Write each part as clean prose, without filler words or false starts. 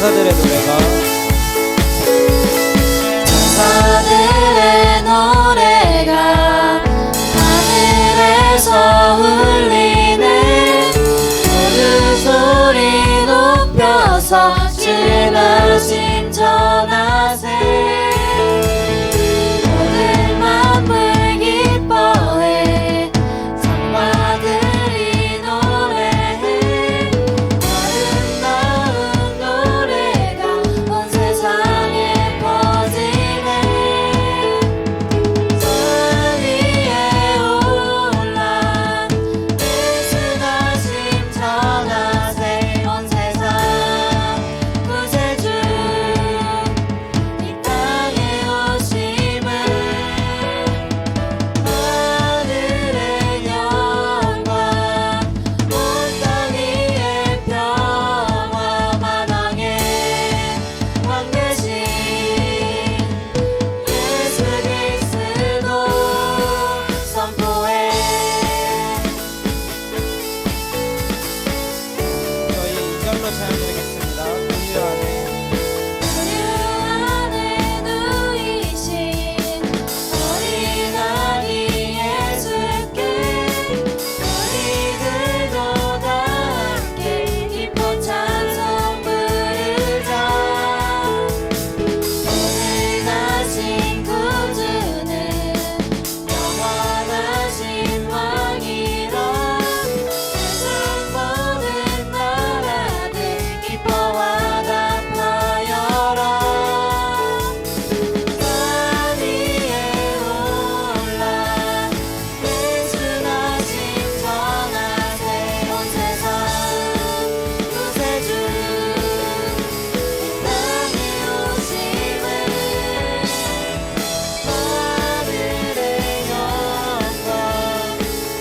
천사들의 노래가 천사들의 노래가 하늘에서 울리네. 모든 소리 높여서 주나심 전하세. 오늘 만물 기뻐해 성마들이 노래해. 아름다운 노래가 온 세상에 퍼지네. 산 위에 올라 예수나심 전하세. 온 세상 구세주 이 땅에 오심을. 하늘의 영광 온 땅 위에 평화. 만왕의 왕 되신 예수 그리스도 선포해. 저희 2절로 찬양 드리겠습니다. 우유 안에 주 안에 누이신 어린아기 예수께 우리들도 다 함께 기뻐 찬송 부르자. 오늘 나신 구주는 영원하신 왕이라. 세상 모든 나라들 기뻐와 답하여라. 산 위에 올라 예수 나심 전하세. 온 세상 구세주 이 땅에 오심을. 하늘의 영광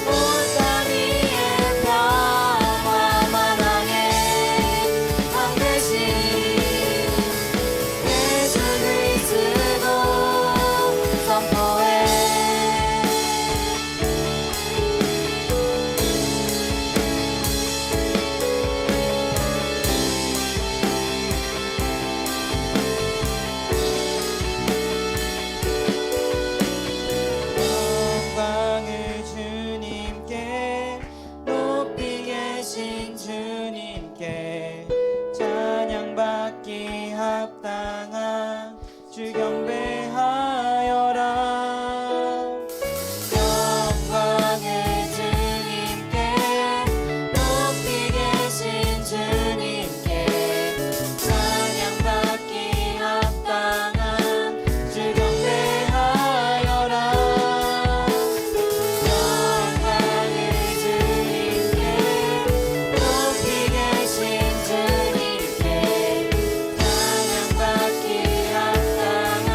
온 땅 위에 평화. 만왕의 왕 되신 예수 그리스도 선포해. 영광을 주님께 높이 계신 주님께 찬양받기 합당한 주 경배하여라. 영광을 주님께 높이 계신 주님께 찬양받기 합당한 주 경배하여라. 영광을 주님께 높이 계신 주님께 찬양받기 합당한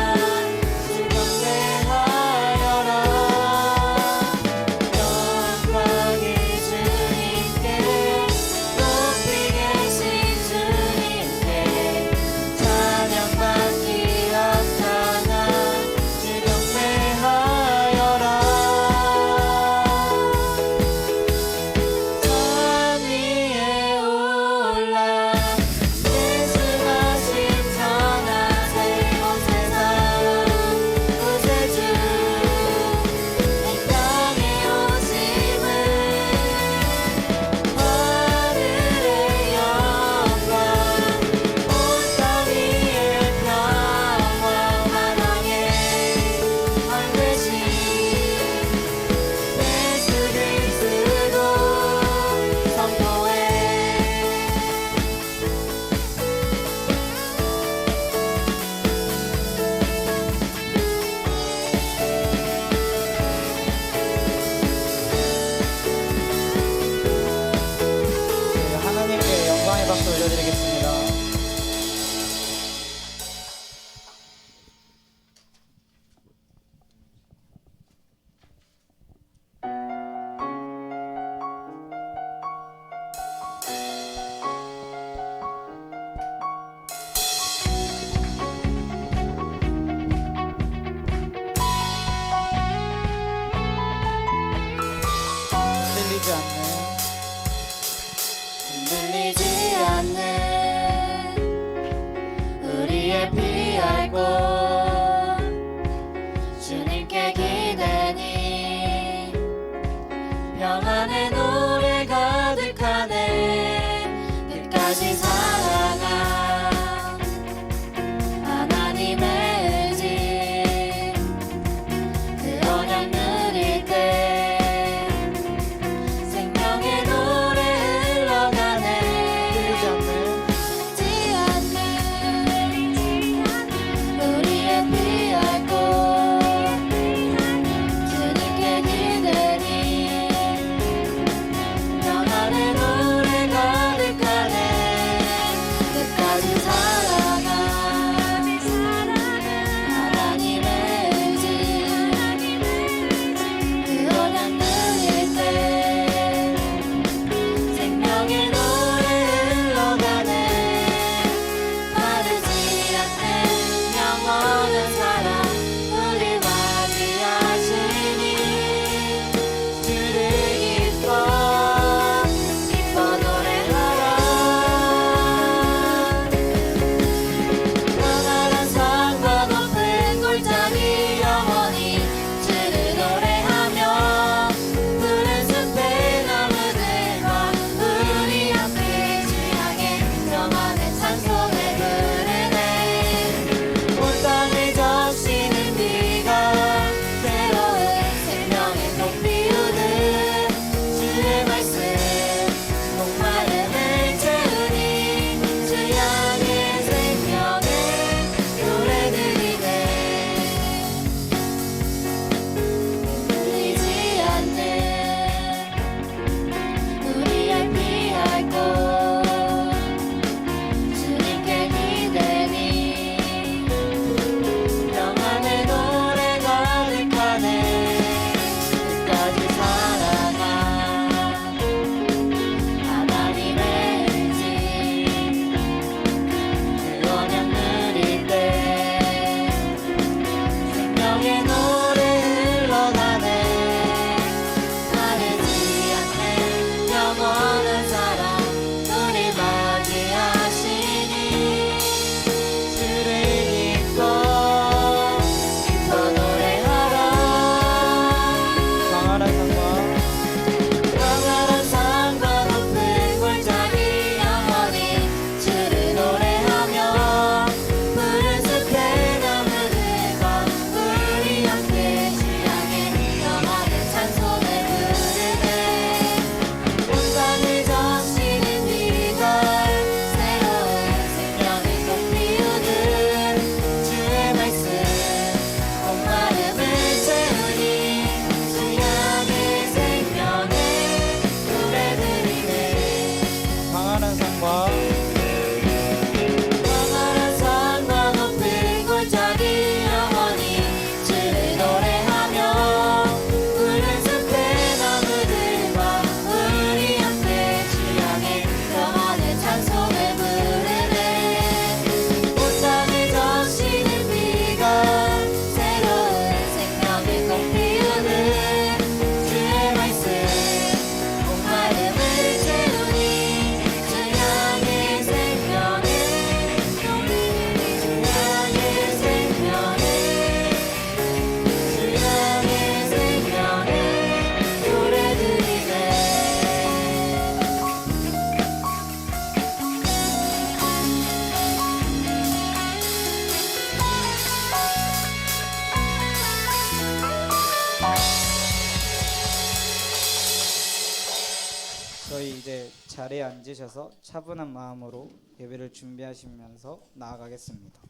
앉으셔서 차분한 마음으로 예배를 준비하시면서 나아가겠습니다.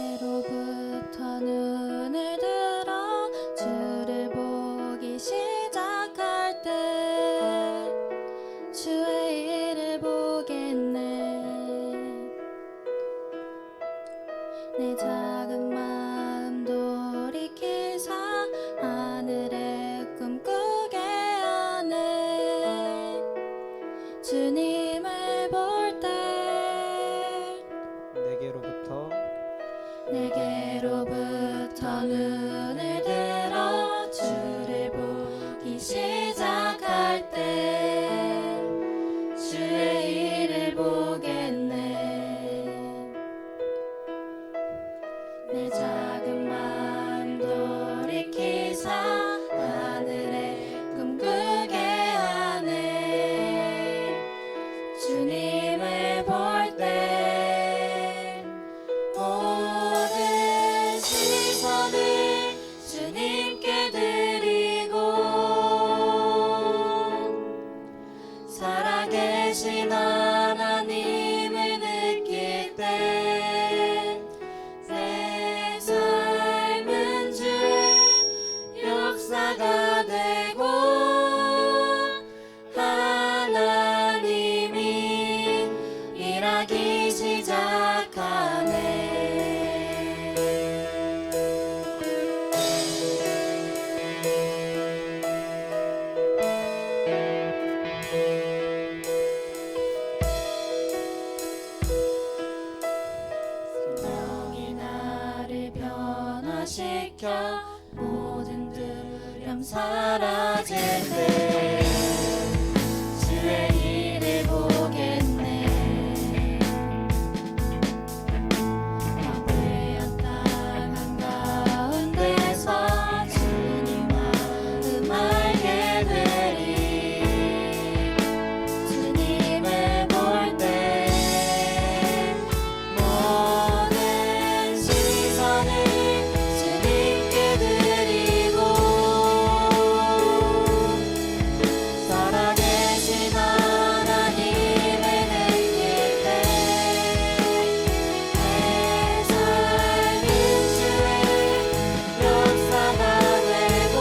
내게로부터 눈을 들어 주를 보기 시작할 때 주의 일을 보겠네. 내 작은 마음 돌이키사 하늘의 꿈 꾸게 하네. 주님을 볼 때 내게로부터 눈을 들어 주를 보기 시작할 때 주의 일을 보겠네. 내 작은 마음 돌이키사 하늘의 꿈 꾸게 하네. 주님을 볼 때 모든 시선을 주님께 드리고 살아계신 하나님을 느낄 때 내 삶은 주의 역사가 되고 하나님이 일하기 시작하네. 성령이 나를 변화시켜 모든 두려움 사라질 때 주의 일을 보겠네. 바쁘연 땅 한가운데서 주님 마음 알게 되리. 주님을 볼 때 모든 시선을 주님께 드리고 살아계신 하나님을 느낄 때 내 삶은 주의 역사가 되고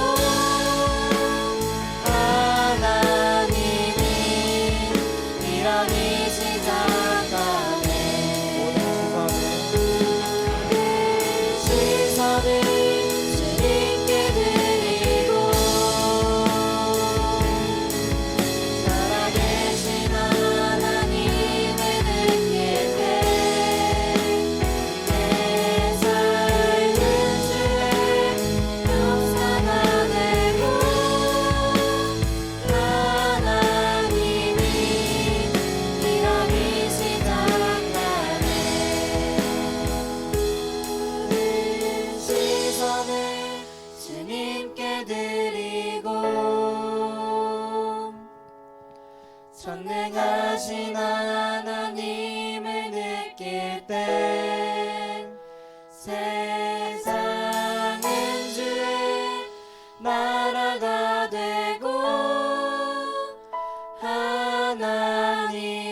하나님이 일하기 시작하네. 시선을 주님께 드리고 살아계신 하나님을 느낄 때 내 삶은 주의 역사가 되고 하나님이 일하기 시작하네. 시선을 주님께 드리고 전능하신 하나님을 느낄 때 세상은 주의 나라가 되고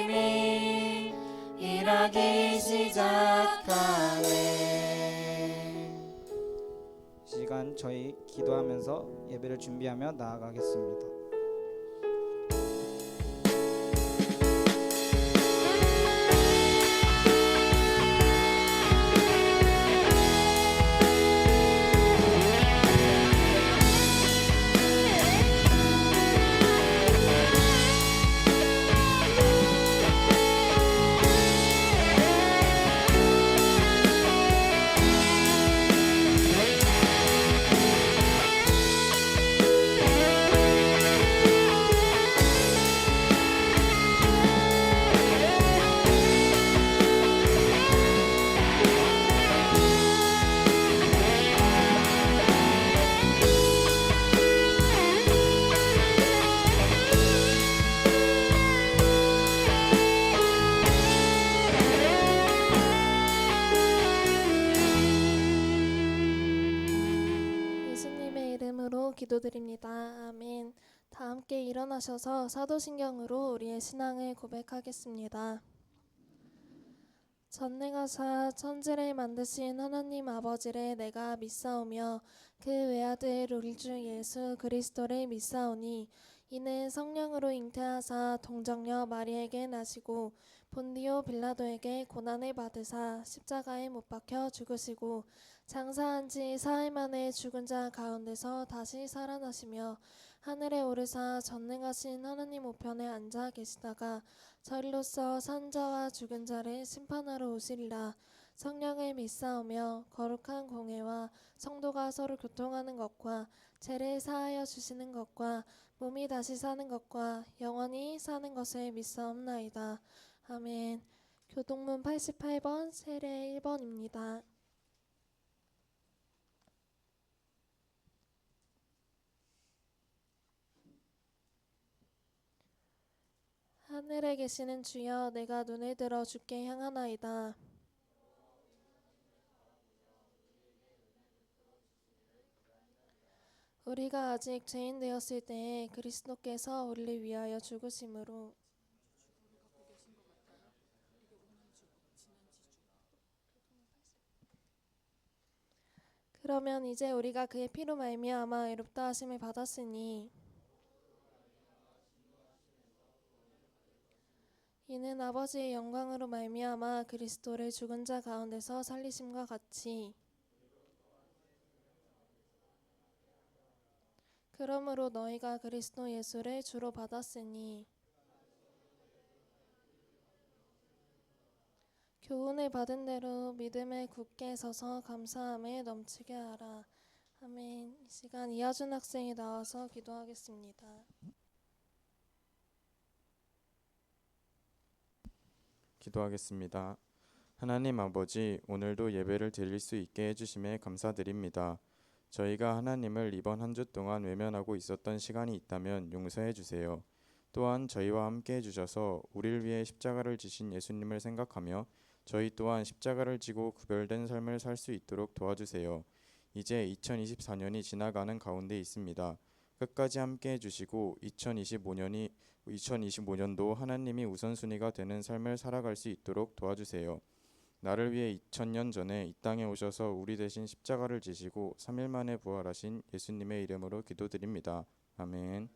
하나님이 일하기 시작하네. 이 시간 저희 기도하면서 예배를 준비하며 나아가겠습니다. 기도드립니다. 아멘. 다 함께 일어나셔서 사도신경으로 우리의 신앙을 고백하겠습니다. 전능하사 천지를 만드신 하나님 아버지를 내가 믿사오며 그 외아들 우리 주 예수 그리스도를 믿사오니 이는 성령으로 잉태하사 동정녀 마리에게 나시고 본디오 빌라도에게 고난을 받으사 십자가에 못 박혀 죽으시고 장사한 지 사흘 만에 죽은 자 가운데서 다시 살아나시며 하늘에 오르사 전능하신 하나님 우편에 앉아 계시다가 저리로서 산 자와 죽은 자를 심판하러 오시리라. 성령을 믿사오며 거룩한 공회와 성도가 서로 교통하는 것과 죄를 사하여 주시는 것과 몸이 다시 사는 것과 영원히 사는 것을 믿사옵나이다. 아멘. 교동문 88번 세례 1번입니다. 하늘에 계시는 주여, 내가 눈을 들어 주께 향하나이다. 우리가 아직 죄인 되었을 때에 그리스도께서 우리를 위하여 죽으심으로 그러면 이제 우리가 그의 피로 말미암아 의롭다 하심을 받았으니 이는 아버지의 영광으로 말미암아 그리스도를 죽은 자 가운데서 살리심과 같이 그러므로 너희가 그리스도 예수를 주로 받았으니 교훈을 받은 대로 믿음에 굳게 서서 감사함에 넘치게 하라. 아멘. 이 시간 이하준 학생이 나와서 기도하겠습니다. 기도하겠습니다. 하나님 아버지, 오늘도 예배를 드릴 수 있게 해주심에 감사드립니다. 저희가 하나님을 이번 한 주 동안 외면하고 있었던 시간이 있다면 용서해 주세요. 또한 저희와 함께 해주셔서 우리를 위해 십자가를 지신 예수님을 생각하며 저희 또한 십자가를 지고 구별된 삶을 살 수 있도록 도와주세요. 이제 2024년이 지나가는 가운데 있습니다. 끝까지 함께 해주시고 2025년도 하나님이 우선순위가 되는 삶을 살아갈 수 있도록 도와주세요. 나를 위해 2000년 전에 이 땅에 오셔서 우리 대신 십자가를 지시고 3일 만에 부활하신 예수님의 이름으로 기도드립니다. 아멘.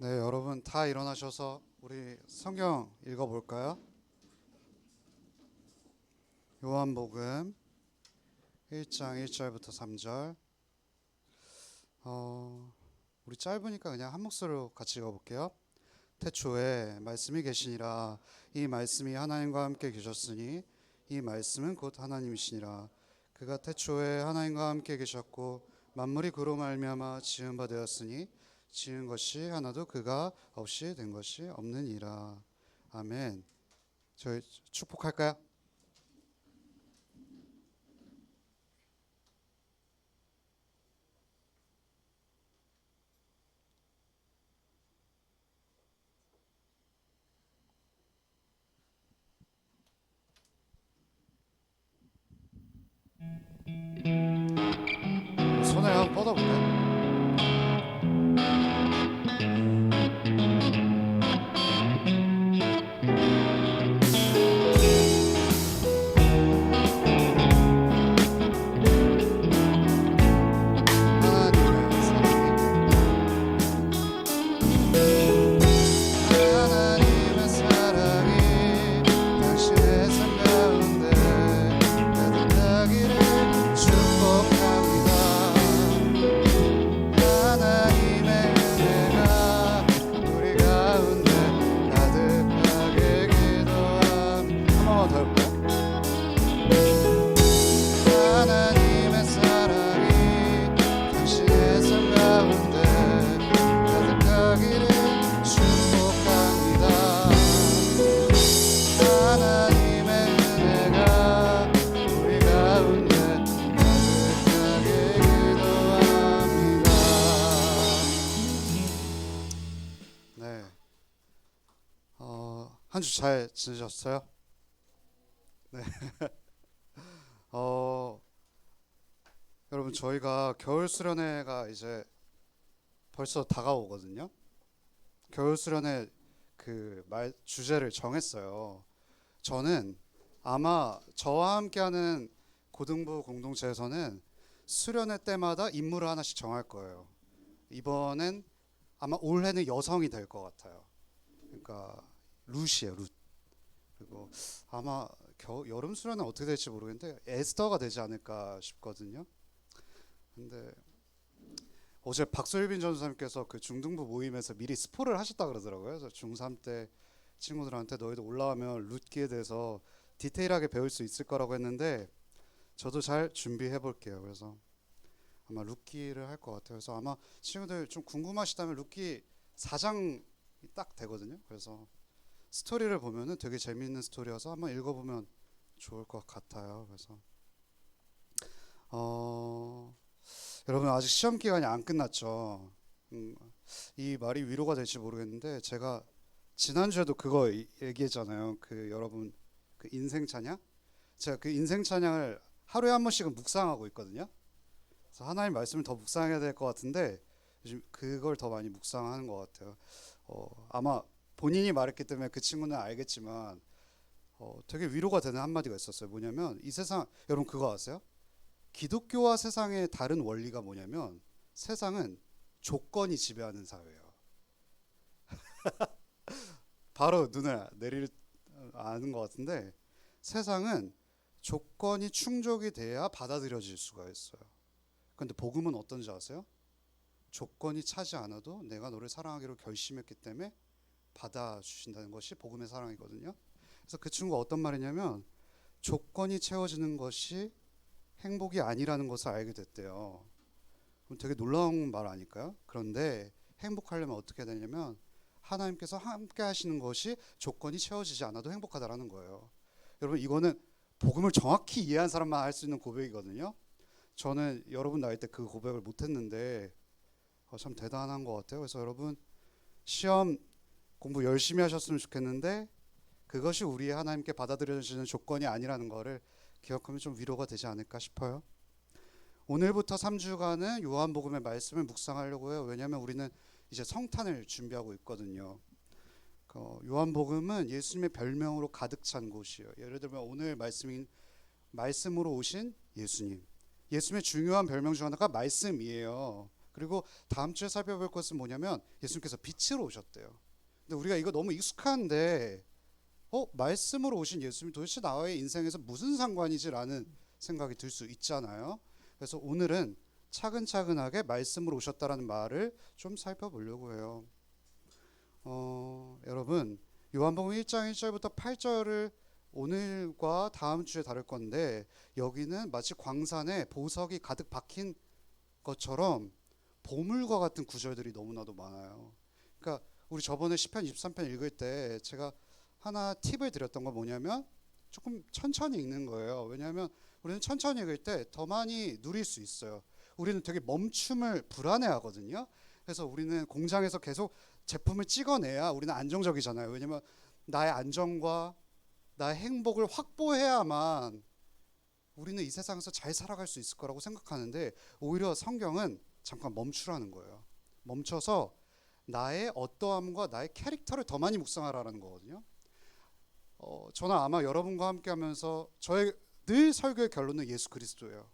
네, 여러분 다 일어나셔서 우리 성경 읽어볼까요? 요한복음 1장 1절부터 3절. 우리 짧으니까 그냥 한 목소리로 같이 읽어볼게요. 태초에 말씀이 계시니라. 이 말씀이 하나님과 함께 계셨으니 이 말씀은 곧 하나님이시니라. 그가 태초에 하나님과 함께 계셨고 만물이 그로 말미암아 지은 바 되었으니 지은 것이 하나도 그가 없이 된 것이 없느니라. 아멘. 저희 축복할까요? 손을 한번 뻗어볼까요? 한 주 잘 지내셨어요? 네. 여러분 저희가 겨울 수련회가 이제 벌써 다가오거든요. 겨울 수련회 그 말 주제를 정했어요. 저는 아마 저와 함께하는 고등부 공동체에서는 수련회 때마다 인물을 하나씩 정할 거예요. 이번엔 아마 올해는 여성이 될 것 같아요. 그러니까 룻이에요, 룻. 그리고 아마 여름 수련은 어떻게 될지 모르겠는데 에스더가 되지 않을까 싶거든요. 근데 어제 박솔빈 전사님께서 그 중등부 모임에서 미리 스포를 하셨다 그러더라고요. 그래서 중3 때 친구들한테 너희도 올라오면 룻기에 대해서 디테일하게 배울 수 있을 거라고 했는데 저도 잘 준비해 볼게요. 그래서 아마 룻기를 할 것 같아요. 그래서 아마 친구들 좀 궁금하시다면 룻기 4장이 딱 되거든요. 그래서 스토리를 보면은 되게 재미있는 스토리여서 한번 읽어보면 좋을 것 같아요. 그래서 여러분 아직 시험 기간이 안 끝났죠. 이 말이 위로가 될지 모르겠는데 제가 지난주에도 그거 얘기했잖아요. 그 여러분 그 인생 찬양? 제가 그 인생 찬양을 하루에 한 번씩은 묵상하고 있거든요. 그래서 하나님 말씀을 더 묵상해야 될 것 같은데 요즘 그걸 더 많이 묵상하는 것 같아요. 아마 본인이 말했기 때문에 그 친구는 알겠지만 되게 위로가 되는 한마디가 있었어요. 뭐냐면 이 세상 여러분 그거 아세요? 기독교와 세상의 다른 원리가 뭐냐면 세상은 조건이 지배하는 사회예요. 바로 눈을 내릴 아는 것 같은데 세상은 조건이 충족이 돼야 받아들여질 수가 있어요. 근데 복음은 어떤지 아세요? 조건이 차지 않아도 내가 너를 사랑하기로 결심했기 때문에 받아주신다는 것이 복음의 사랑이거든요. 그래서 그 친구가 어떤 말이냐면 조건이 채워지는 것이 행복이 아니라는 것을 알게 됐대요. 그럼 되게 놀라운 말 아닐까요? 그런데 행복하려면 어떻게 해야 되냐면 하나님께서 함께 하시는 것이 조건이 채워지지 않아도 행복하다라는 거예요. 여러분 이거는 복음을 정확히 이해한 사람만 할 수 있는 고백이거든요. 저는 여러분 나이 때 그 고백을 못했는데 참 대단한 것 같아요. 그래서 여러분 시험 공부 열심히 하셨으면 좋겠는데 그것이 우리의 하나님께 받아들여지는 조건이 아니라는 거를 기억하면 좀 위로가 되지 않을까 싶어요. 오늘부터 3주간은 요한복음의 말씀을 묵상하려고 해요. 왜냐하면 우리는 이제 성탄을 준비하고 있거든요. 요한복음은 예수님의 별명으로 가득 찬 곳이에요. 예를 들면 오늘 말씀으로 오신 예수님. 예수님의 중요한 별명 중 하나가 말씀이에요. 그리고 다음 주에 살펴볼 것은 뭐냐면 예수님께서 빛으로 오셨대요. 근데 우리가 이거 너무 익숙한데 말씀으로 오신 예수님이 도대체 나의 인생에서 무슨 상관이지라는 생각이 들 수 있잖아요. 그래서 오늘은 차근차근하게 말씀으로 오셨다라는 말을 좀 살펴보려고 해요. 여러분 요한복음 1장 1절부터 8절을 오늘과 다음 주에 다룰 건데 여기는 마치 광산에 보석이 가득 박힌 것처럼 보물과 같은 구절들이 너무나도 많아요. 그러니까 우리 저번에 시편 23편 읽을 때 제가 하나 팁을 드렸던 건 뭐냐면 조금 천천히 읽는 거예요. 왜냐하면 우리는 천천히 읽을 때 더 많이 누릴 수 있어요. 우리는 되게 멈춤을 불안해하거든요. 그래서 우리는 공장에서 계속 제품을 찍어내야 우리는 안정적이잖아요. 왜냐하면 나의 안정과 나의 행복을 확보해야만 우리는 이 세상에서 잘 살아갈 수 있을 거라고 생각하는데 오히려 성경은 잠깐 멈추라는 거예요. 멈춰서 나의 어떠함과 나의 캐릭터를 더 많이 묵상하라는 거거든요. 저는 아마 여러분과 함께 하면서 저의 늘 설교의 결론은 예수 그리스도예요.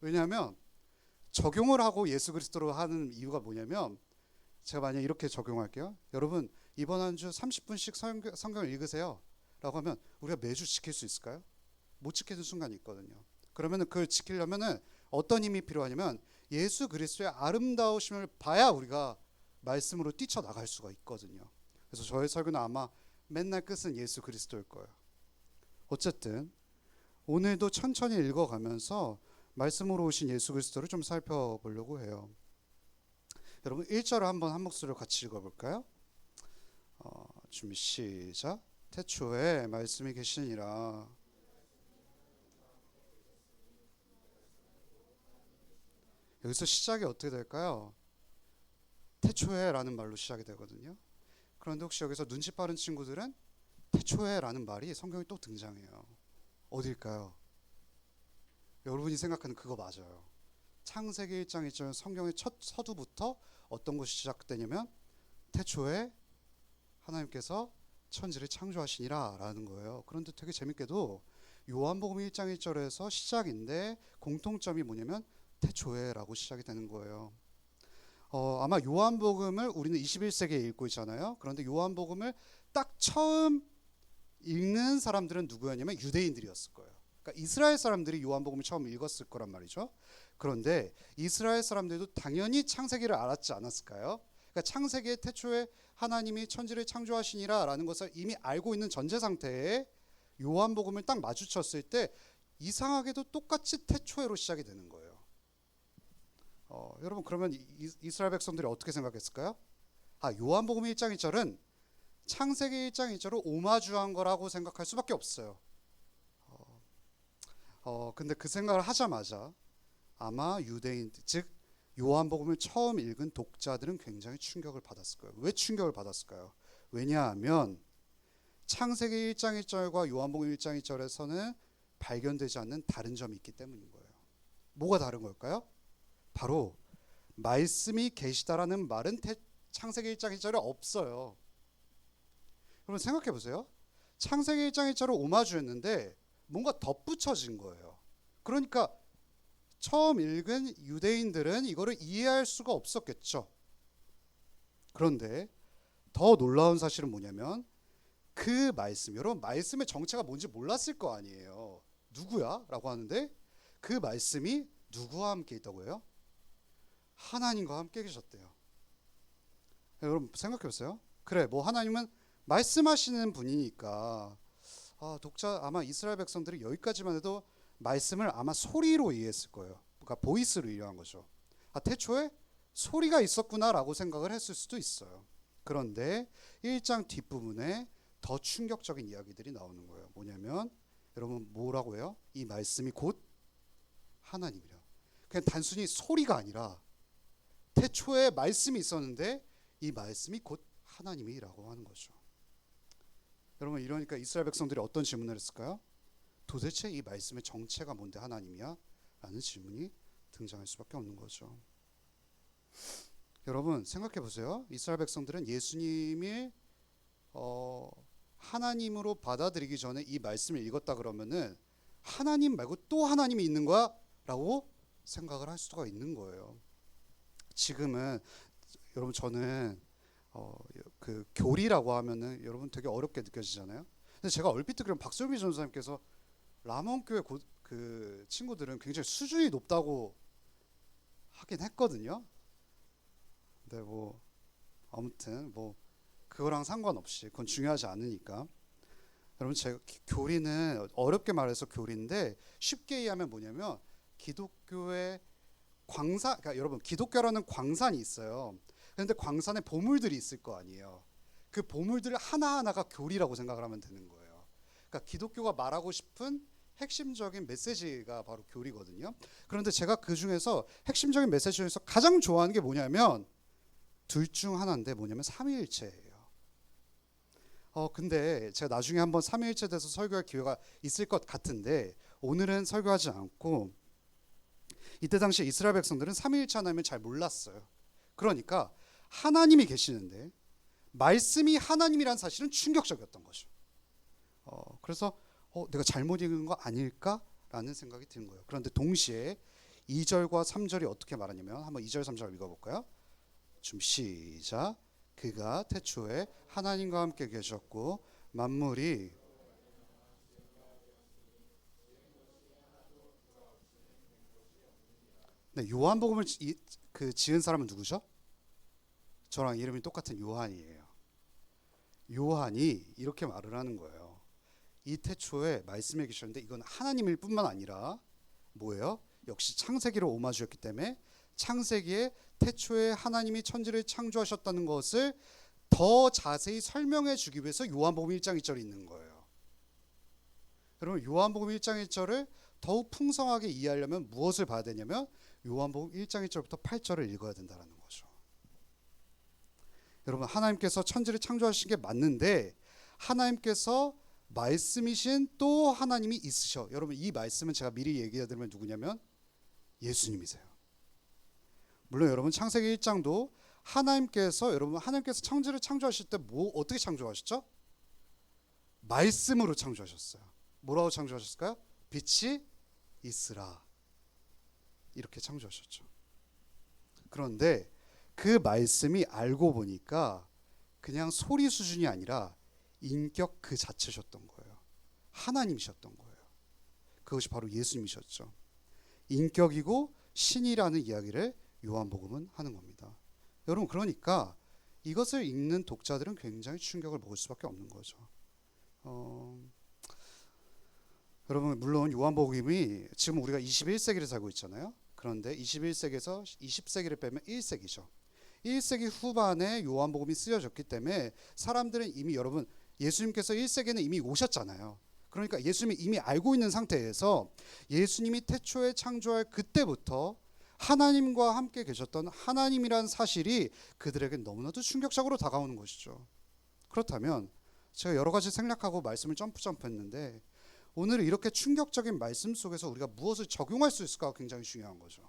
왜냐하면 적용을 하고 예수 그리스도로 하는 이유가 뭐냐면 제가 만약 이렇게 적용할게요. 여러분 이번 한 주 30분씩 성경을 읽으세요 라고 하면 우리가 매주 지킬 수 있을까요? 못 지키는 순간이 있거든요. 그러면 그걸 지키려면 어떤 힘이 필요하냐면 예수 그리스도의 아름다우심을 봐야 우리가 말씀으로 뛰쳐나갈 수가 있거든요. 그래서 저의 설교는 아마 맨날 끝은 예수 그리스도일 거예요. 어쨌든 오늘도 천천히 읽어가면서 말씀으로 오신 예수 그리스도를 좀 살펴보려고 해요. 여러분 1절을 한번 한 목소리로 같이 읽어볼까요? 준비 시작. 태초에 말씀이 계시니라. 여기서 시작이 어떻게 될까요? 태초에 라는 말로 시작이 되거든요. 그런데 혹시 여기서 눈치 빠른 친구들은 태초에라는 말이 성경에 또 등장해요. 어딜까요? 여러분이 생각하는 그거 맞아요. 창세기 1장 1절 성경의 첫 서두부터 어떤 것이 시작되냐면 태초에 하나님께서 천지를 창조하시니라 라는 거예요. 그런데 되게 재밌게도 요한복음 1장 1절에서 시작인데 공통점이 뭐냐면 태초에라고 시작이 되는 거예요. 아마 요한복음을 우리는 21세기에 읽고 있잖아요. 그런데 요한복음을 딱 처음 읽는 사람들은 누구였냐면 유대인들이었을 거예요. 그러니까 이스라엘 사람들이 요한복음을 처음 읽었을 거란 말이죠. 그런데 이스라엘 사람들도 당연히 창세기를 알았지 않았을까요? 그러니까 창세기의 태초에 하나님이 천지를 창조하시니라 라는 것을 이미 알고 있는 전제 상태에 요한복음을 딱 마주쳤을 때 이상하게도 똑같이 태초에로 시작이 되는 거예요. 여러분 그러면 이스라엘 백성들이 어떻게 생각했을까요? 요한복음 1장 2절은 창세기 1장 2절을 오마주한 거라고 생각할 수밖에 없어요. 근데 그 생각을 하자마자 아마 유대인 즉 요한복음을 처음 읽은 독자들은 굉장히 충격을 받았을 거예요. 왜 충격을 받았을까요? 왜냐하면 창세기 1장 1절과 요한복음 1장 2절에서는 발견되지 않는 다른 점이 있기 때문인 거예요. 뭐가 다른 걸까요? 바로 말씀이 계시다라는 말은 창세기 1장 1절에 없어요. 그럼 생각해 보세요. 창세기 1장 1절을 오마주했는데 뭔가 덧붙여진 거예요. 그러니까 처음 읽은 유대인들은 이거를 이해할 수가 없었겠죠. 그런데 더 놀라운 사실은 뭐냐면 그 말씀, 여러분 말씀의 정체가 뭔지 몰랐을 거 아니에요. 누구야? 라고 하는데 그 말씀이 누구와 함께 있다고 해요? 하나님과 함께 계셨대요. 여러분 생각해 보세요. 그래 뭐 하나님은 말씀하시는 분이니까 독자 아마 이스라엘 백성들이 여기까지만 해도 말씀을 아마 소리로 이해했을 거예요. 그러니까 보이스로 이해한 거죠. 태초에 소리가 있었구나라고 생각을 했을 수도 있어요. 그런데 1장 뒷부분에 더 충격적인 이야기들이 나오는 거예요. 뭐냐면 여러분 뭐라고 해요? 이 말씀이 곧 하나님이라. 그냥 단순히 소리가 아니라 태초에 말씀이 있었는데 이 말씀이 곧 하나님이라고 하는 거죠. 여러분 이러니까 이스라엘 백성들이 어떤 질문을 했을까요? 도대체 이 말씀의 정체가 뭔데 하나님이야? 라는 질문이 등장할 수밖에 없는 거죠. 여러분 생각해 보세요. 이스라엘 백성들은 예수님이 하나님으로 받아들이기 전에 이 말씀을 읽었다 그러면은 하나님 말고 또 하나님이 있는 거야? 라고 생각을 할 수가 있는 거예요. 지금은 여러분 저는 그 교리라고 하면은 여러분 되게 어렵게 느껴지잖아요. 근데 제가 얼핏 듣기로는 박설미 전사님께서 람원교회 그 친구들은 굉장히 수준이 높다고 하긴 했거든요. 근데 뭐 아무튼 뭐 그거랑 상관없이 그건 중요하지 않으니까 여러분 제가 교리는 어렵게 말해서 교리인데 쉽게 이해하면 뭐냐면 기독교의 광산 그러니까 여러분 기독교라는 광산이 있어요. 그런데 광산에 보물들이 있을 거 아니에요. 그 보물들 하나하나가 교리라고 생각을 하면 되는 거예요. 그러니까 기독교가 말하고 싶은 핵심적인 메시지가 바로 교리거든요. 그런데 제가 그 중에서 핵심적인 메시지 중에서 가장 좋아하는 게 뭐냐면 둘 중 하나인데 뭐냐면 삼위일체예요. 근데 제가 나중에 한번 삼위일체 돼서 설교할 기회가 있을 것 같은데 오늘은 설교하지 않고 이때 당시 이스라엘 백성들은 삼위일체 하나님을 잘 몰랐어요. 그러니까 하나님이 계시는데 말씀이 하나님이란 사실은 충격적이었던 거죠. 그래서 내가 잘못 읽은 거 아닐까라는 생각이 드는 거예요. 그런데 동시에 2절과 3절이 어떻게 말하냐면 한번 2절 3절 읽어볼까요? 좀 시작. 그가 태초에 하나님과 함께 계셨고 만물이 네, 요한복음을 지은 사람은 누구죠? 저랑 이름이 똑같은 요한이에요. 요한이 이렇게 말을 하는 거예요. 이 태초에 말씀에 계셨는데 이건 하나님일 뿐만 아니라 뭐예요? 역시 창세기로 오마주였기 때문에 창세기에 태초에 하나님이 천지를 창조하셨다는 것을 더 자세히 설명해 주기 위해서 요한복음 1장 2절이 있는 거예요. 여러분 요한복음 1장 1절을 더욱 풍성하게 이해하려면 무엇을 봐야 되냐면 요한복음 1장 1절부터 8절을 읽어야 된다는 거죠. 여러분 하나님께서 천지를 창조하신 게 맞는데 하나님께서 말씀이신 또 하나님이 있으셔. 여러분 이 말씀은 제가 미리 얘기해드리면 누구냐면 예수님이세요. 물론 여러분 창세기 1장도 하나님께서 창조를 창조하실 때 어떻게 창조하셨죠? 말씀으로 창조하셨어요. 뭐라고 창조하셨을까요? 빛이 있으라. 이렇게 창조하셨죠. 그런데 그 말씀이 알고 보니까 그냥 소리 수준이 아니라 인격 그 자체셨던 거예요. 하나님이셨던 거예요. 그것이 바로 예수님이셨죠. 인격이고 신이라는 이야기를 요한복음은 하는 겁니다. 여러분 그러니까 이것을 읽는 독자들은 굉장히 충격을 먹을 수밖에 없는 거죠. 여러분 물론 요한복음이 지금 우리가 21세기를 살고 있잖아요. 그런데 21세기에서 20세기를 빼면 1세기죠. 1세기 후반에 요한복음이 쓰여졌기 때문에 사람들은 이미 여러분 예수님께서 1세기에는 이미 오셨잖아요. 그러니까 예수님이 이미 알고 있는 상태에서 예수님이 태초에 창조할 그때부터 하나님과 함께 계셨던 하나님이란 사실이 그들에게 너무나도 충격적으로 다가오는 것이죠. 그렇다면 제가 여러 가지 생략하고 말씀을 점프했는데 오늘 이렇게 충격적인 말씀 속에서 우리가 무엇을 적용할 수 있을까가 굉장히 중요한 거죠.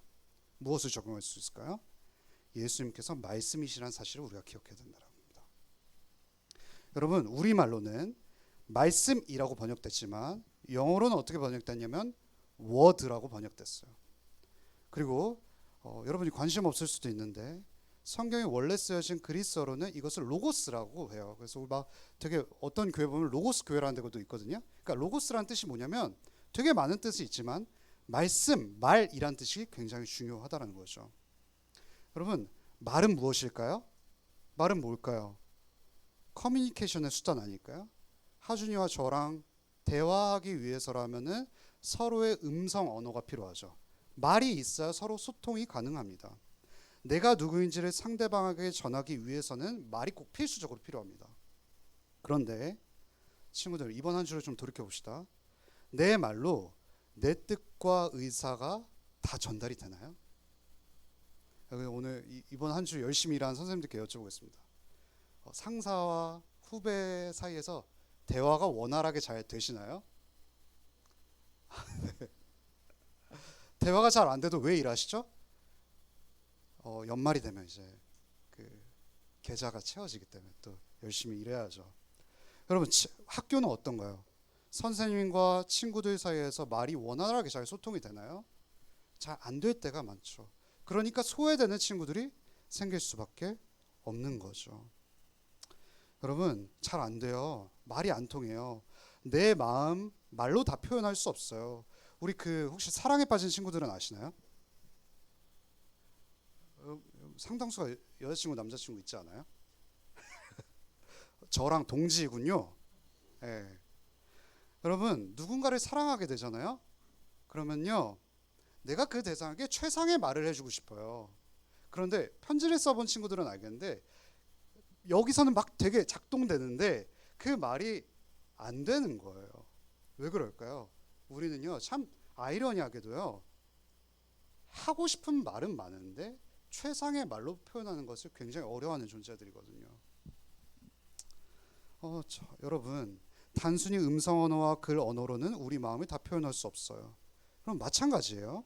무엇을 적용할 수 있을까요? 예수님께서 말씀이시라는 사실을 우리가 기억해야 된다는 겁니다. 여러분 우리말로는 말씀이라고 번역됐지만 영어로는 어떻게 번역됐냐면 word라고 번역됐어요. 그리고 여러분이 관심 없을 수도 있는데 성경에 원래 쓰여진 그리스어로는 이것을 로고스라고 해요. 그래서 막 되게 어떤 교회 보면 로고스 교회라는 데도 있거든요. 그러니까 로고스라는 뜻이 뭐냐면 되게 많은 뜻이 있지만 말씀, 말이란 뜻이 굉장히 중요하다는 거죠. 여러분 말은 무엇일까요? 말은 뭘까요? 커뮤니케이션의 수단 아닐까요? 하준이와 저랑 대화하기 위해서라면은 서로의 음성 언어가 필요하죠. 말이 있어야 서로 소통이 가능합니다. 내가 누구인지를 상대방에게 전하기 위해서는 말이 꼭 필수적으로 필요합니다. 그런데 친구들 이번 한 주를 좀 돌이켜 봅시다. 내 말로 내 뜻과 의사가 다 전달이 되나요? 오늘 이번 한 주 열심히 일한 선생님들께 여쭤보겠습니다. 상사와 후배 사이에서 대화가 원활하게 잘 되시나요? 네. 대화가 잘 안 돼도 왜 일하시죠? 연말이 되면 이제 그 계좌가 채워지기 때문에 또 열심히 일해야죠. 여러분 학교는 어떤가요? 선생님과 친구들 사이에서 말이 원활하게 잘 소통이 되나요? 잘 안 될 때가 많죠. 그러니까 소외되는 친구들이 생길 수밖에 없는 거죠. 여러분 잘 안 돼요. 말이 안 통해요. 내 마음 말로 다 표현할 수 없어요. 우리 혹시 사랑에 빠진 친구들은 아시나요? 상당수가 여자친구 남자친구 있지 않아요? 저랑 동지이군요. 네. 여러분 누군가를 사랑하게 되잖아요. 그러면요 내가 그 대상에게 최상의 말을 해주고 싶어요. 그런데 편지를 써본 친구들은 알겠는데 여기서는 막 되게 작동되는데 그 말이 안 되는 거예요. 왜 그럴까요? 우리는요 참 아이러니하게도요 하고 싶은 말은 많은데 최상의 말로 표현하는 것을 굉장히 어려워하는 존재들이거든요. 여러분 단순히 음성 언어와 글 언어로는 우리 마음을 다 표현할 수 없어요. 그럼 마찬가지예요.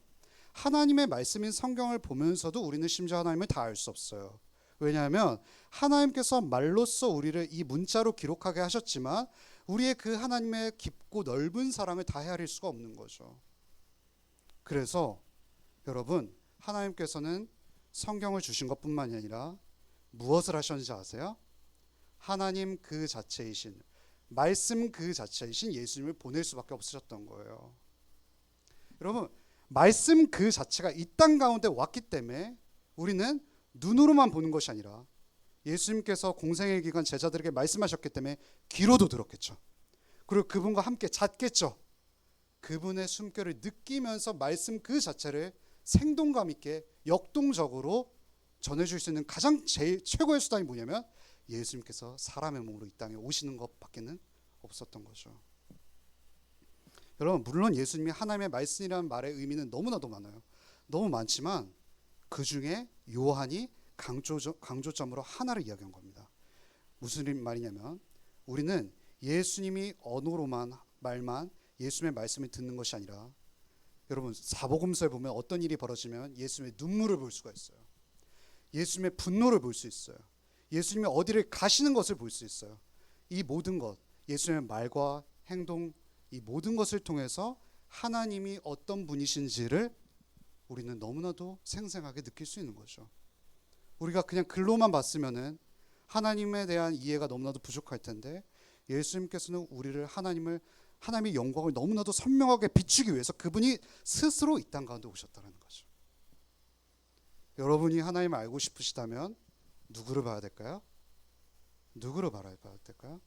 하나님의 말씀인 성경을 보면서도 우리는 심지어 하나님을 다 알 수 없어요. 왜냐하면 하나님께서 말로써 우리를 이 문자로 기록하게 하셨지만 우리의 그 하나님의 깊고 넓은 사랑을 다 헤아릴 수가 없는 거죠. 그래서 여러분 하나님께서는 성경을 주신 것뿐만이 아니라 무엇을 하셨는지 아세요? 하나님 그 자체이신 말씀 그 자체이신 예수님을 보낼 수밖에 없으셨던 거예요. 여러분 말씀 그 자체가 이 땅 가운데 왔기 때문에 우리는 눈으로만 보는 것이 아니라 예수님께서 공생의 기간 제자들에게 말씀하셨기 때문에 귀로도 들었겠죠. 그리고 그분과 함께 잤겠죠. 그분의 숨결을 느끼면서 말씀 그 자체를 생동감 있게 역동적으로 전해줄 수 있는 가장 최고의 수단이 뭐냐면 예수님께서 사람의 몸으로 이 땅에 오시는 것밖에는 없었던 거죠. 여러분 물론 예수님이 하나님의 말씀이라는 말의 의미는 너무나도 많아요. 너무 많지만 그 중에 요한이 강조점으로 하나를 이야기한 겁니다. 무슨 말이냐면 우리는 예수님이 언어로만 말만 예수님의 말씀을 듣는 것이 아니라 여러분 사복음서에 보면 어떤 일이 벌어지면 예수님의 눈물을 볼 수가 있어요. 예수님의 분노를 볼 수 있어요. 예수님이 어디를 가시는 것을 볼 수 있어요. 이 모든 것, 예수님의 말과 행동, 이 모든 것을 통해서 하나님이 어떤 분이신지를 우리는 너무나도 생생하게 느낄 수 있는 거죠. 우리가 그냥 글로만 봤으면은 하나님에 대한 이해가 너무나도 부족할 텐데 예수님께서는 우리를 하나님의 영광을 너무나도 선명하게 비추기 위해서 그분이 스스로 이 땅 가운데 오셨다는 거죠. 여러분이 하나님을 알고 싶으시다면 누구를 봐야 될까요? 누구를 바라봐야 될까요?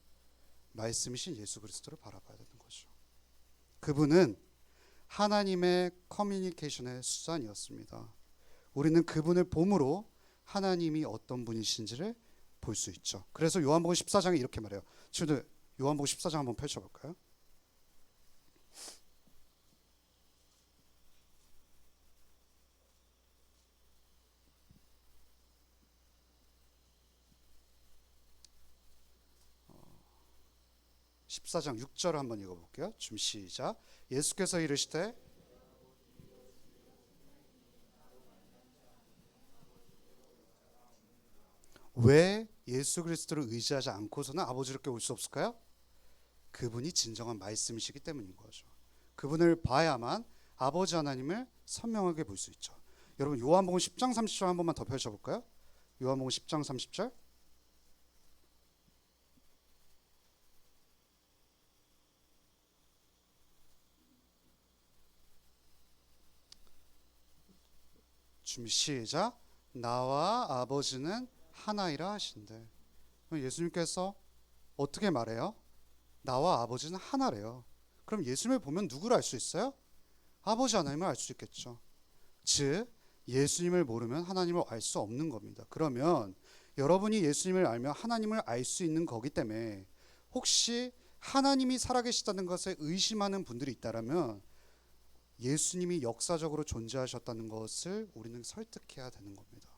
말씀이신 예수 그리스도를 바라봐야 되는 거죠. 그분은 하나님의 커뮤니케이션의 수단이었습니다. 우리는 그분을 봄으로 하나님이 어떤 분이신지를 볼 수 있죠. 그래서 요한복음 14장에 이렇게 말해요. 친구들 요한복음 14장 한번 펼쳐볼까요? 어, 14장 6절 한번 읽어볼게요. 좀 시작. 예수께서 이르시되 왜 예수 그리스도를 의지하지 않고서는 아버지께 올 수 없을까요? 그분이 진정한 말씀이시기 때문인 거죠. 그분을 봐야만 아버지 하나님을 선명하게 볼 수 있죠. 여러분 요한복음 10장 30절 한 번만 더 펼쳐볼까요? 요한복음 10장 30절. 준비 시작. 나와 아버지는 하나이라 하신대. 예수님께서 어떻게 말해요? 나와 아버지는 하나래요. 그럼 예수님을 보면 누구를 알 수 있어요? 아버지 하나님을 알 수 있겠죠. 즉 예수님을 모르면 하나님을 알 수 없는 겁니다. 그러면 여러분이 예수님을 알면 하나님을 알 수 있는 거기 때문에 혹시 하나님이 살아계시다는 것에 의심하는 분들이 있다면 예수님이 역사적으로 존재하셨다는 것을 우리는 설득해야 되는 겁니다.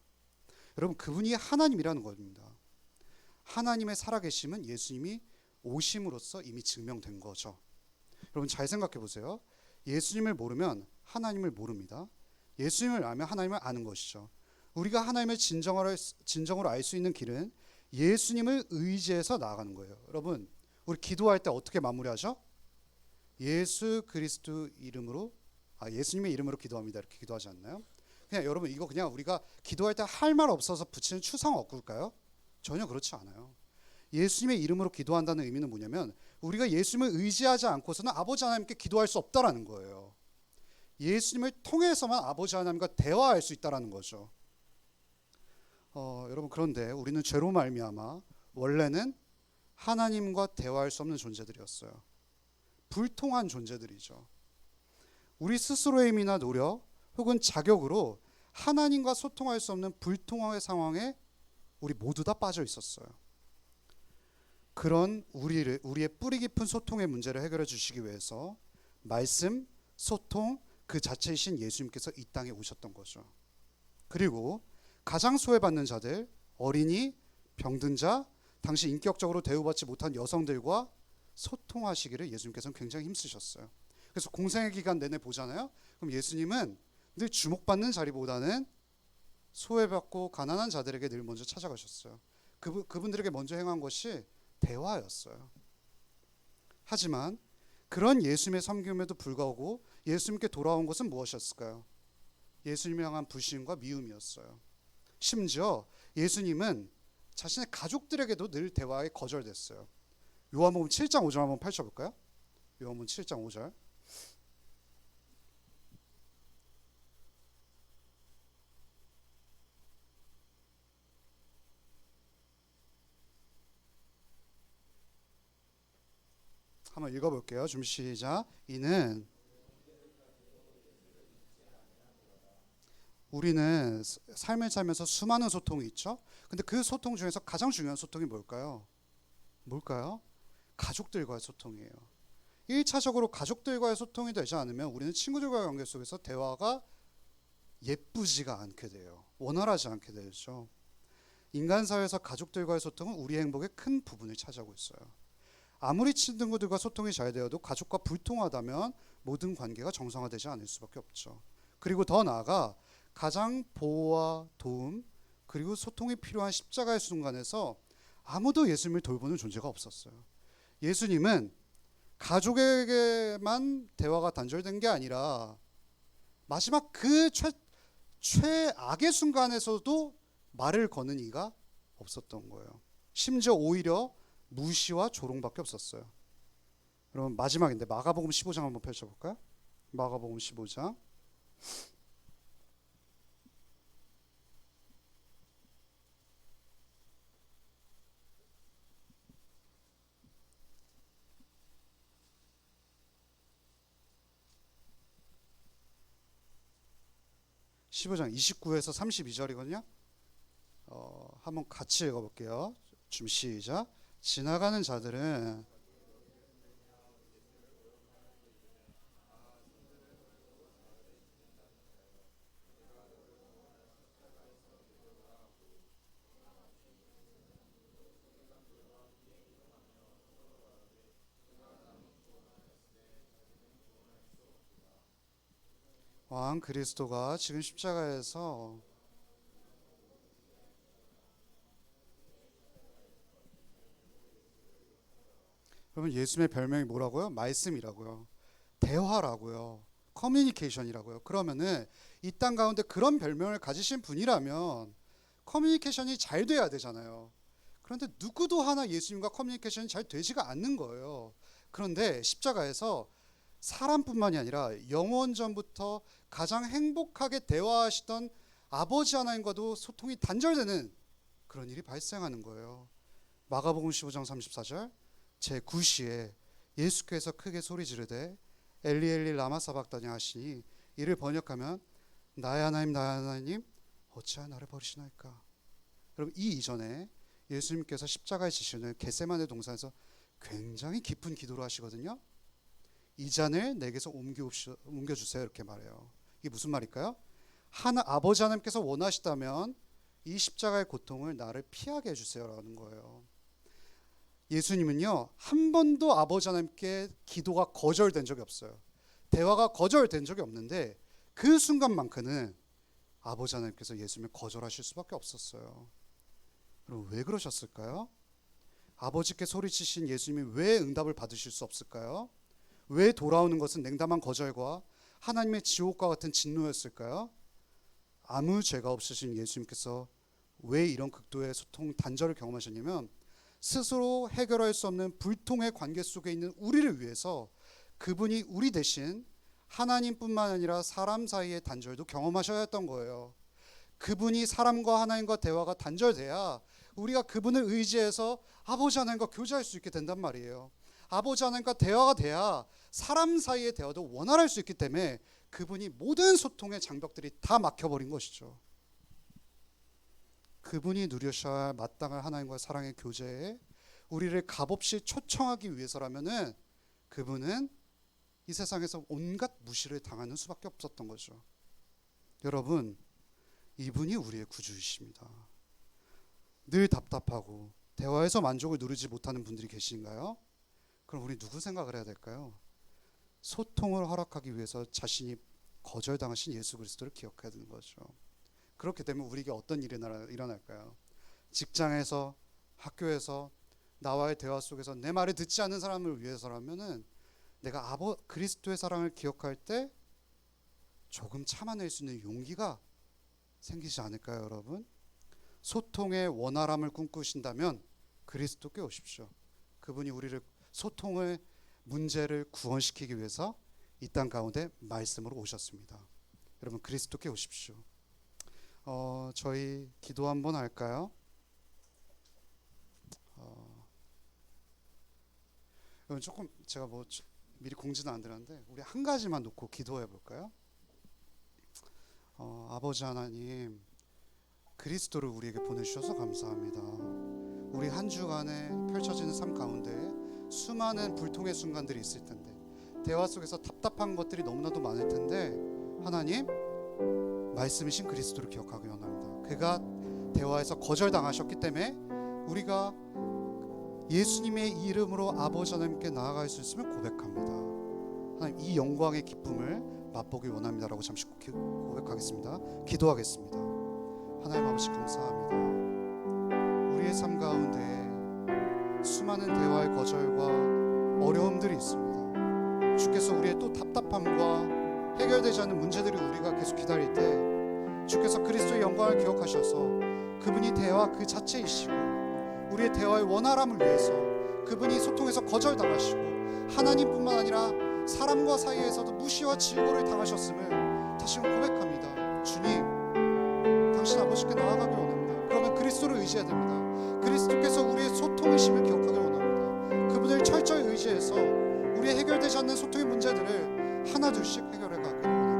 여러분 그분이 하나님이라는 겁니다. 하나님의 살아계심은 예수님이 오심으로써 이미 증명된 거죠. 여러분 잘 생각해 보세요. 예수님을 모르면 하나님을 모릅니다. 예수님을 알면 하나님을 아는 것이죠. 우리가 하나님을 진정으로 알 수 있는 길은 예수님을 의지해서 나아가는 거예요. 여러분 우리 기도할 때 어떻게 마무리하죠? 예수 그리스도 이름으로 예수님의 이름으로 기도합니다. 이렇게 기도하지 않나요? 그냥 여러분 이거 그냥 우리가 기도할 때 할 말 없어서 붙이는 추상 억구일까요? 전혀 그렇지 않아요. 예수님의 이름으로 기도한다는 의미는 뭐냐면 우리가 예수님을 의지하지 않고서는 아버지 하나님께 기도할 수 없다라는 거예요. 예수님을 통해서만 아버지 하나님과 대화할 수 있다라는 거죠. 여러분 그런데 우리는 죄로 말미암아 원래는 하나님과 대화할 수 없는 존재들이었어요. 불통한 존재들이죠. 우리 스스로의 힘이나 노력 혹은 자격으로 하나님과 소통할 수 없는 불통의 상황에 우리 모두 다 빠져 있었어요. 그런 우리의 뿌리 깊은 소통의 문제를 해결해 주시기 위해서 말씀, 소통 그 자체이신 예수님께서 이 땅에 오셨던 거죠. 그리고 가장 소외받는 자들, 어린이, 병든 자, 당시 인격적으로 대우받지 못한 여성들과 소통하시기를 예수님께서는 굉장히 힘쓰셨어요. 그래서 공생의 기간 내내 보잖아요. 그럼 예수님은 늘 주목받는 자리보다는 소외받고 가난한 자들에게 늘 먼저 찾아가셨어요. 그분들에게 먼저 행한 것이 대화였어요. 하지만 그런 예수님의 섬김에도 불구하고 예수님께 돌아온 것은 무엇이었을까요? 예수님을 향한 불신과 미움이었어요. 심지어 예수님은 자신의 가족들에게도 늘 대화에 거절됐어요. 요한복음 7장 5절 한번 펼쳐볼까요? 요한복음 7장 5절. 한번 읽어볼게요. 준비 시작. 이는 우리는 삶을 살면서 수많은 소통이 있죠. 근데 그 소통 중에서 가장 중요한 소통이 뭘까요? 가족들과의 소통이에요. 1차적으로 가족들과의 소통이 되지 않으면 우리는 친구들과의 관계 속에서 대화가 예쁘지가 않게 돼요. 원활하지 않게 되죠. 인간 사회에서 가족들과의 소통은 우리의 행복의 큰 부분을 차지하고 있어요. 아무리 친구들과 소통이 잘 되어도 가족과 불통하다면 모든 관계가 정상화되지 않을 수밖에 없죠. 그리고 더 나아가 가장 보호와 도움 그리고 소통이 필요한 십자가의 순간에서 아무도 예수님을 돌보는 존재가 없었어요. 예수님은 가족에게만 대화가 단절된 게 아니라 마지막 그 최악의 순간에서도 말을 거는 이가 없었던 거예요. 심지어 오히려 무시와 조롱밖에 없었어요. 그럼 마지막인데 마가복음 15장 한번 펼쳐볼까요? 마가복음 15장 15장 29에서 32절이거든요. 한번 같이 읽어볼게요. 좀 시작. 지나가는 자들은 왕 그리스도가 지금 십자가에서 여러분 예수님의 별명이 뭐라고요? 말씀이라고요. 대화라고요. 커뮤니케이션이라고요. 그러면은 이 땅 가운데 그런 별명을 가지신 분이라면 커뮤니케이션이 잘 돼야 되잖아요. 그런데 누구도 하나 예수님과 커뮤니케이션이 잘 되지가 않는 거예요. 그런데 십자가에서 사람뿐만이 아니라 영원 전부터 가장 행복하게 대화하시던 아버지 하나님과도 소통이 단절되는 그런 일이 발생하는 거예요. 마가복음 15장 34절 제9시에 예수께서 크게 소리 지르되 엘리 엘리 라마 사박다니 하시니 이를 번역하면 나의 하나님 어찌하여 나를 버리시나이까. 여러분 이 이전에 예수님께서 십자가에 지시는 겟세마네 동산에서 굉장히 깊은 기도를 하시거든요. 이 잔을 내게서 옮겨주세요 이렇게 말해요. 이게 무슨 말일까요? 아버지 하나님께서 원하시다면 이 십자가의 고통을 나를 피하게 해주세요라는 거예요. 예수님은요 한 번도 아버지 하나님께 기도가 거절된 적이 없어요. 대화가 거절된 적이 없는데 그 순간만큼은 아버지 하나님께서 예수님을 거절하실 수밖에 없었어요. 그럼 왜 그러셨을까요? 아버지께 소리치신 예수님이 왜 응답을 받으실 수 없을까요? 왜 돌아오는 것은 냉담한 거절과 하나님의 지옥과 같은 진노였을까요? 아무 죄가 없으신 예수님께서 왜 이런 극도의 소통 단절을 경험하셨냐면 스스로 해결할 수 없는 불통의 관계 속에 있는 우리를 위해서 그분이 우리 대신 하나님뿐만 아니라 사람 사이의 단절도 경험하셔야 했던 거예요. 그분이 사람과 하나님과 대화가 단절돼야 우리가 그분을 의지해서 아버지 하나님과 교제할 수 있게 된단 말이에요. 아버지 하나님과 대화가 돼야 사람 사이의 대화도 원활할 수 있기 때문에 그분이 모든 소통의 장벽들이 다 막혀버린 것이죠. 그분이 누리셔야 할 마땅할 하나님과의 사랑의 교제에 우리를 값없이 초청하기 위해서라면은 그분은 이 세상에서 온갖 무시를 당하는 수밖에 없었던 거죠. 여러분, 이분이 우리의 구주이십니다. 늘 답답하고 대화에서 만족을 누리지 못하는 분들이 계신가요? 그럼 우리 누구 생각을 해야 될까요? 소통을 허락하기 위해서 자신이 거절당하신 예수 그리스도를 기억해야 되는 거죠. 그렇게 되면 우리에게 어떤 일이 일어날까요? 직장에서, 학교에서, 나와의 대화 속에서 내 말을 듣지 않는 사람을 위해서라면은 내가 그리스도의 사랑을 기억할 때 조금 참아낼 수 있는 용기가 생기지 않을까요, 여러분? 소통의 원활함을 꿈꾸신다면 그리스도께 오십시오. 그분이 우리를 소통의 문제를 구원시키기 위해서 이 땅 가운데 말씀으로 오셨습니다. 여러분 그리스도께 오십시오. 저희 기도 한번 할까요? 여러분 조금 제가 미리 공지는 안 드렸는데 우리 한 가지만 놓고 기도해 볼까요? 아버지 하나님, 그리스도를 우리에게 보내주셔서 감사합니다. 우리 한 주간에 펼쳐지는 삶 가운데 수많은 불통의 순간들이 있을 텐데 대화 속에서 답답한 것들이 너무나도 많을 텐데 하나님, 말씀이신 그리스도를 기억하기 원합니다. 그가 대화에서 거절당하셨기 때문에 우리가 예수님의 이름으로 아버지 하나님께 나아갈 수 있음을 고백합니다. 하나님, 이 영광의 기쁨을 맛보기 원합니다라고 잠시 고백하겠습니다. 기도하겠습니다. 하나님 아버지, 감사합니다. 우리의 삶 가운데 수많은 대화의 거절과 어려움들이 있습니다. 주께서 우리의 또 답답함과 해결되지 않는 문제들이 우리가 계속 기다릴 때 주께서 그리스도의 영광을 기억하셔서 그분이 대화 그 자체이시고 우리의 대화의 원활함을 위해서 그분이 소통에서 거절당하시고 하나님뿐만 아니라 사람과 사이에서도 무시와 질고를 당하셨음을 다시 고백합니다. 주님, 당신 아버지께 나아가길 원합니다. 그러면 그리스도를 의지해야 됩니다. 그리스도께서 우리의 소통이심을 기억하길 원합니다. 그분을 철저히 의지해서 우리의 해결되지 않는 소통의 문제들을 하나둘씩 해결해 가길 원합니다.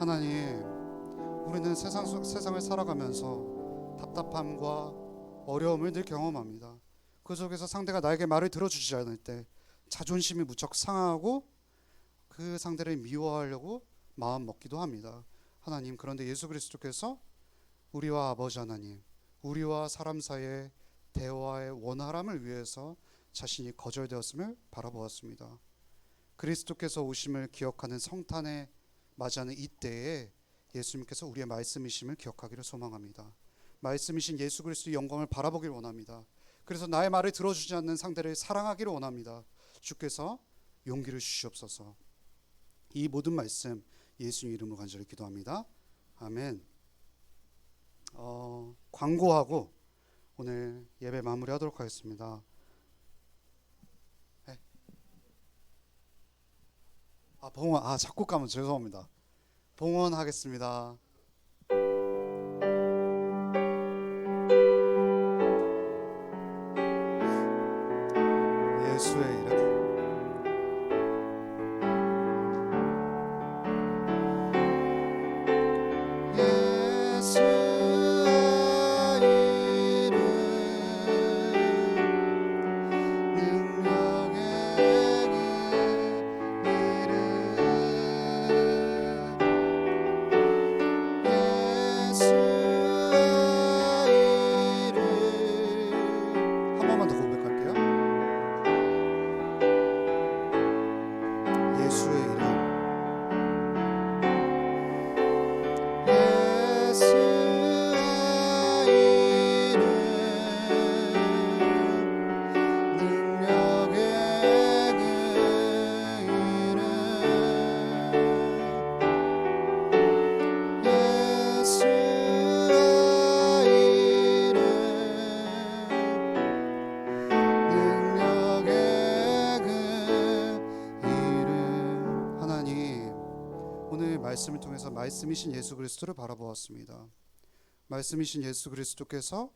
하나님, 우리는 세상을 살아가면서 답답함과 어려움을 늘 경험합니다. 그 속에서 상대가 나에게 말을 들어주지 않을 때 자존심이 무척 상하고 그 상대를 미워하려고 마음 먹기도 합니다. 하나님, 그런데 예수 그리스도께서 우리와 아버지 하나님, 우리와 사람 사이의 대화의 원활함을 위해서 자신이 거절되었음을 바라보았습니다. 그리스도께서 오심을 기억하는 성탄에 맞이하는 이때에 예수님께서 우리의 말씀이심을 기억하기를 소망합니다. 말씀이신 예수 그리스도의 영광을 바라보기를 원합니다. 그래서 나의 말을 들어주지 않는 상대를 사랑하기를 원합니다. 주께서 용기를 주시옵소서. 이 모든 말씀 예수님 이름으로 간절히 기도합니다. 아멘. 광고하고 오늘 예배 마무리하도록 하겠습니다. 네. 봉헌, 작곡가면 죄송합니다. 봉헌하겠습니다. 예수의 이름. 말씀을 통해서 말씀이신 예수 그리스도를 바라보았습니다. 말씀이신 예수 그리스도께서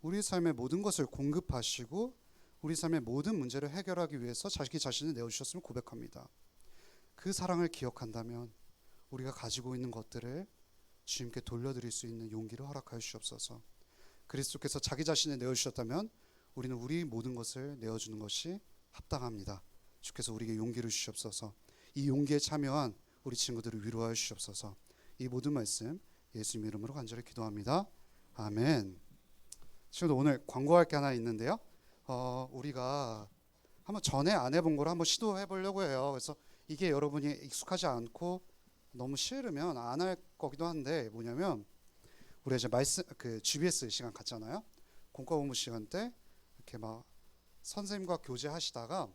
우리 삶의 모든 것을 공급하시고 우리 삶의 모든 문제를 해결하기 위해서 자기 자신을 내어주셨음을 고백합니다. 그 사랑을 기억한다면 우리가 가지고 있는 것들을 주님께 돌려드릴 수 있는 용기를 허락하여 주시옵소서. 그리스도께서 자기 자신을 내어주셨다면 우리는 우리 모든 것을 내어주는 것이 합당합니다. 주께서 우리에게 용기를 주시옵소서. 이 용기에 참여한 우리 친구들을 위로하여 주시옵소서. 이 모든 말씀 예수님 이름으로 간절히 기도합니다. 아멘. 지금도 오늘 광고할 게 하나 있는데요. 우리가 한번 전에 안 해본 걸 한번 시도해 보려고 해요. 그래서 이게 여러분이 익숙하지 않고 너무 싫으면 안 할 거기도 한데, 뭐냐면 우리 이제 GBS 시간 갔잖아요. 공과 공부 시간 때 이렇게 막 선생님과 교제하시다가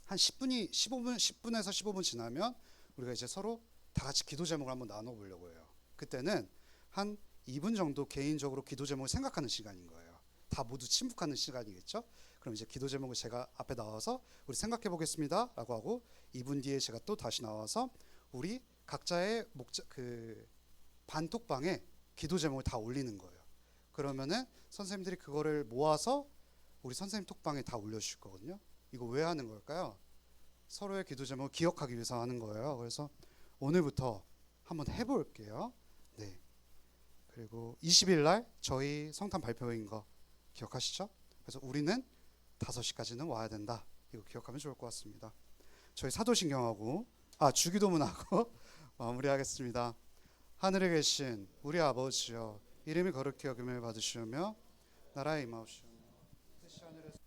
한 10분에서 15분 지나면 우리가 이제 서로 다 같이 기도 제목을 한번 나눠 보려고 해요. 그때는 한 2분 정도 개인적으로 기도 제목을 생각하는 시간인 거예요. 다 모두 침묵하는 시간이겠죠. 그럼 이제 기도 제목을 제가 앞에 나와서 우리 생각해 보겠습니다 라고 하고 2분 뒤에 제가 또 다시 나와서 우리 각자의 반톡방에 기도 제목을 다 올리는 거예요. 그러면은 선생님들이 그거를 모아서 우리 선생님 톡방에 다 올려주실 거거든요. 이거 왜 하는 걸까요? 서로의 기도 제목을 기억하기 위해서 하는 거예요. 그래서 오늘부터 한번 해볼게요. 네. 그리고 20일 날 저희 성탄 발표인 거 기억하시죠? 그래서 우리는 5시까지는 와야 된다. 이거 기억하면 좋을 것 같습니다. 저희 사도신경하고 주기도문하고 마무리하겠습니다. 하늘에 계신 우리 아버지여, 이름이 거룩히 여김을 받으시오며 나라의 임하옵시오며 뜻이 하늘에서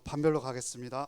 반별로 가겠습니다.